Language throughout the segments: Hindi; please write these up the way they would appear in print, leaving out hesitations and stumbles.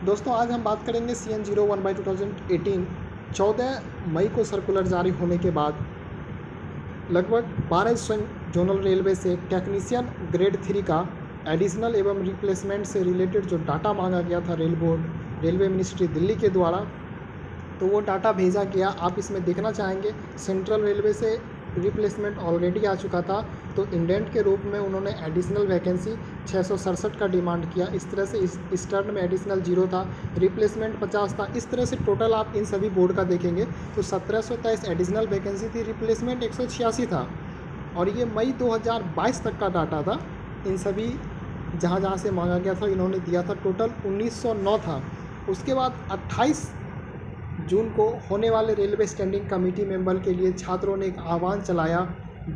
दोस्तों आज हम बात करेंगे CN01/2018 14 मई को सर्कुलर जारी होने के बाद लगभग 12 जोनल रेलवे से टेक्नीशियन ग्रेड 3 का एडिशनल एवं रिप्लेसमेंट से रिलेटेड जो डाटा मांगा गया था रेलवे मिनिस्ट्री दिल्ली के द्वारा, तो वो डाटा भेजा गया। आप इसमें देखना चाहेंगे सेंट्रल रेलवे से रिप्लेसमेंट ऑलरेडी आ चुका था, तो इंडेंट के रूप में उन्होंने एडिशनल वैकेंसी 667 का डिमांड किया। इस तरह से ईस्टर्न में एडिशनल 0 था, रिप्लेसमेंट 50 था। इस तरह से टोटल आप इन सभी बोर्ड का देखेंगे तो 1723 एडिशनल वैकेंसी थी, रिप्लेसमेंट 186 था। और ये मई 2022 तक का डाटा था। इन सभी जहाँ से मांगा गया था इन्होंने दिया था, टोटल 1909 था। उसके बाद 28 जून को होने वाले रेलवे स्टैंडिंग कमेटी मेंबर के लिए छात्रों ने एक आह्वान चलाया,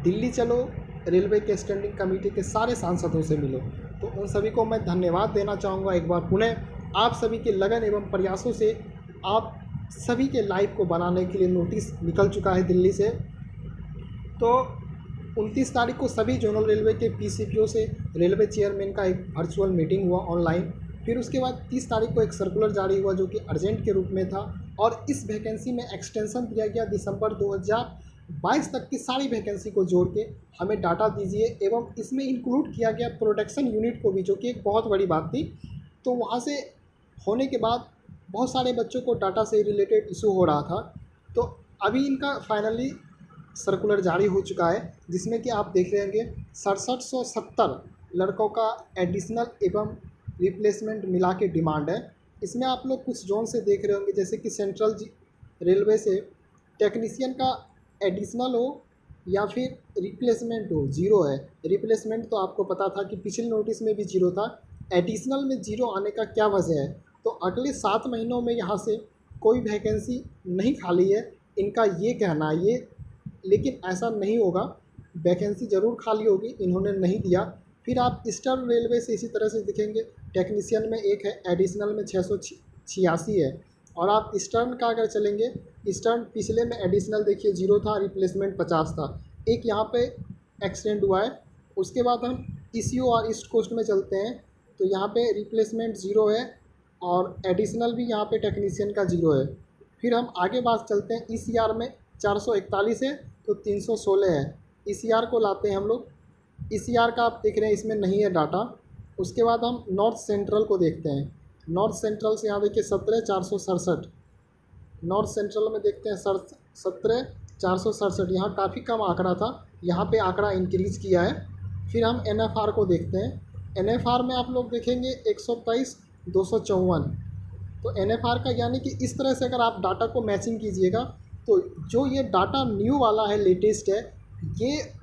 दिल्ली चलो, रेलवे के स्टैंडिंग कमेटी के सारे सांसदों से मिलो। तो उन सभी को मैं धन्यवाद देना चाहूँगा एक बार पुनः। आप सभी के लगन एवं प्रयासों से आप सभी के लाइफ को बनाने के लिए नोटिस निकल चुका है दिल्ली से। तो 29 तारीख को सभी जोनल रेलवे के PCPO से रेलवे चेयरमैन का एक वर्चुअल मीटिंग हुआ ऑनलाइन। फिर उसके बाद 30 तारीख को एक सर्कुलर जारी हुआ जो कि अर्जेंट के रूप में था, और इस वैकेंसी में एक्सटेंशन दिया गया दिसंबर 2022 तक की सारी वैकेंसी को जोड़ के हमें डाटा दीजिए। एवं इसमें इंक्लूड किया गया प्रोडक्शन यूनिट को भी, जो कि एक बहुत बड़ी बात थी। तो वहाँ से होने के बाद बहुत सारे बच्चों को डाटा से रिलेटेड इशू हो रहा था। तो अभी इनका फाइनली सर्कुलर जारी हो चुका है, जिसमें कि आप देख रहे होंगे 6770 लड़कों का एडिशनल एवं रिप्लेसमेंट मिला के डिमांड है। इसमें आप लोग कुछ जोन से देख रहे होंगे, जैसे कि सेंट्रल रेलवे से टेक्नीशियन का एडिशनल हो या फिर रिप्लेसमेंट हो, 0 है। रिप्लेसमेंट तो आपको पता था कि पिछले नोटिस में भी 0 था, एडिशनल में 0 आने का क्या वजह है? तो अगले 7 महीनों में यहाँ से कोई वैकेंसी नहीं खाली है, इनका ये कहना है ये। लेकिन ऐसा नहीं होगा, वैकेंसी ज़रूर खाली होगी, इन्होंने नहीं दिया। फिर आप ईस्टर्न रेलवे से इसी तरह से दिखेंगे, टेक्नीशियन में 1 है, एडिशनल में 686 है। और आप ईस्टर्न का अगर चलेंगे, ईस्टर्न पिछले में एडिशनल देखिए 0 था, रिप्लेसमेंट 50 था, एक यहाँ पे एक्सटेंड हुआ है। उसके बाद हम ECO और ईस्ट कोस्ट में चलते हैं, तो यहाँ पे रिप्लेसमेंट 0 है और एडिशनल भी यहाँ पे टेक्नीशियन का 0 है। फिर हम आगे बात चलते हैं, ECR में 441 है तो 316 है। ECR को लाते हैं हम लोग, ECR का आप देख रहे हैं इसमें नहीं है डाटा। उसके बाद हम नॉर्थ सेंट्रल को देखते हैं, नॉर्थ सेंट्रल से यहाँ देखिए 17,467, नॉर्थ सेंट्रल में देखते हैं 17,467, यहाँ काफ़ी कम आंकड़ा था, यहाँ पे आंकड़ा इंक्रीज़ किया है। फिर हम NFR को देखते हैं, NFR में आप लोग देखेंगे 123,254। तो NFR का यानी कि इस तरह से अगर आप डाटा को मैचिंग कीजिएगा, तो जो ये डाटा न्यू वाला है, लेटेस्ट है, ये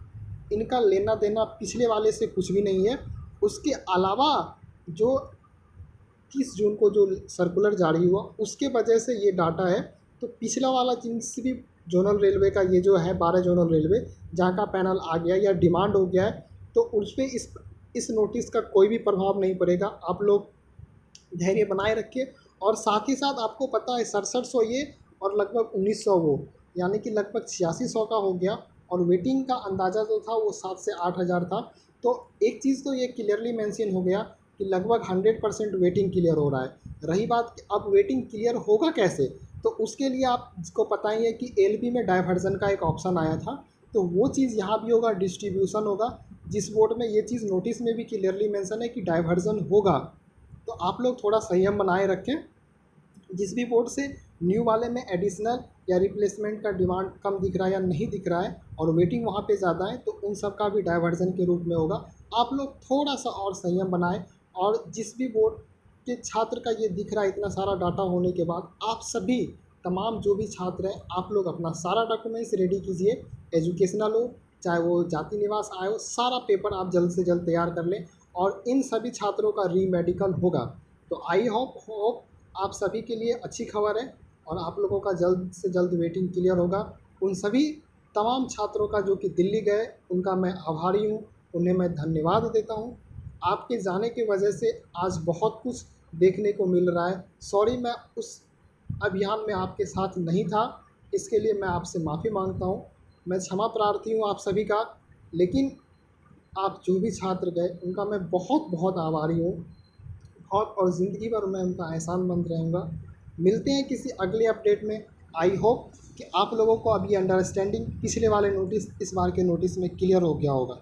इनका लेना देना पिछले वाले से कुछ भी नहीं है। उसके अलावा जो 30 जून को जो सर्कुलर जारी हुआ उसके वजह से ये डाटा है। तो पिछला वाला जिनसे भी जोनल रेलवे का ये जो है 12 जोनल रेलवे जहाँ का पैनल आ गया या डिमांड हो गया है, तो उस पर इस नोटिस का कोई भी प्रभाव नहीं पड़ेगा। आप लोग धैर्य बनाए रखिए। और साथ ही साथ आपको पता है 6700 ये और लगभग 1900 वो, यानी कि लगभग 8600 का हो गया। और वेटिंग का अंदाज़ा जो था वो 7 से 8 हज़ार था। तो एक चीज़ तो ये क्लियरली मेंशन हो गया कि लगभग 100% वेटिंग क्लियर हो रहा है। रही बात कि अब वेटिंग क्लियर होगा कैसे, तो उसके लिए आपको पता ही है कि LP में डाइवर्जन का एक ऑप्शन आया था, तो वो चीज़ यहाँ भी होगा, डिस्ट्रीब्यूशन होगा। जिस बोर्ड में ये चीज़ नोटिस में भी क्लियरली मेंशन है कि डाइवर्जन होगा, तो आप लोग थोड़ा संयम बनाए रखें। जिस भी बोर्ड से न्यू वाले में एडिशनल या रिप्लेसमेंट का डिमांड कम दिख रहा है या नहीं दिख रहा है और वेटिंग वहाँ पे ज़्यादा है, तो उन सब का भी डाइवर्जन के रूप में होगा। आप लोग थोड़ा सा और संयम बनाएं। और जिस भी बोर्ड के छात्र का ये दिख रहा है इतना सारा डाटा होने के बाद, आप सभी तमाम जो भी छात्र हैं, आप लोग अपना सारा डॉक्यूमेंट्स रेडी कीजिए, एजुकेशनल हो चाहे वो जाति निवास आए हो, सारा पेपर आप जल्द से जल्द तैयार कर लें। और इन सभी छात्रों का रीमेडिकल होगा। तो आई होप आप सभी के लिए अच्छी खबर है और आप लोगों का जल्द से जल्द वेटिंग क्लियर होगा। उन सभी तमाम छात्रों का जो कि दिल्ली गए, उनका मैं आभारी हूँ, उन्हें मैं धन्यवाद देता हूँ। आपके जाने की वजह से आज बहुत कुछ देखने को मिल रहा है। सॉरी, मैं उस अभियान में आपके साथ नहीं था, इसके लिए मैं आपसे माफ़ी मांगता हूँ। मैं क्षमा प्रार्थी हूँ आप सभी का। लेकिन आप जो भी छात्र गए उनका मैं बहुत बहुत आभारी हूँ। और ज़िंदगी भर मैं उनका एहसानमंद रहूँगा। मिलते हैं किसी अगले अपडेट में। आई होप कि आप लोगों को अभी अंडरस्टैंडिंग पिछले वाले नोटिस इस बार के नोटिस में क्लियर हो गया होगा।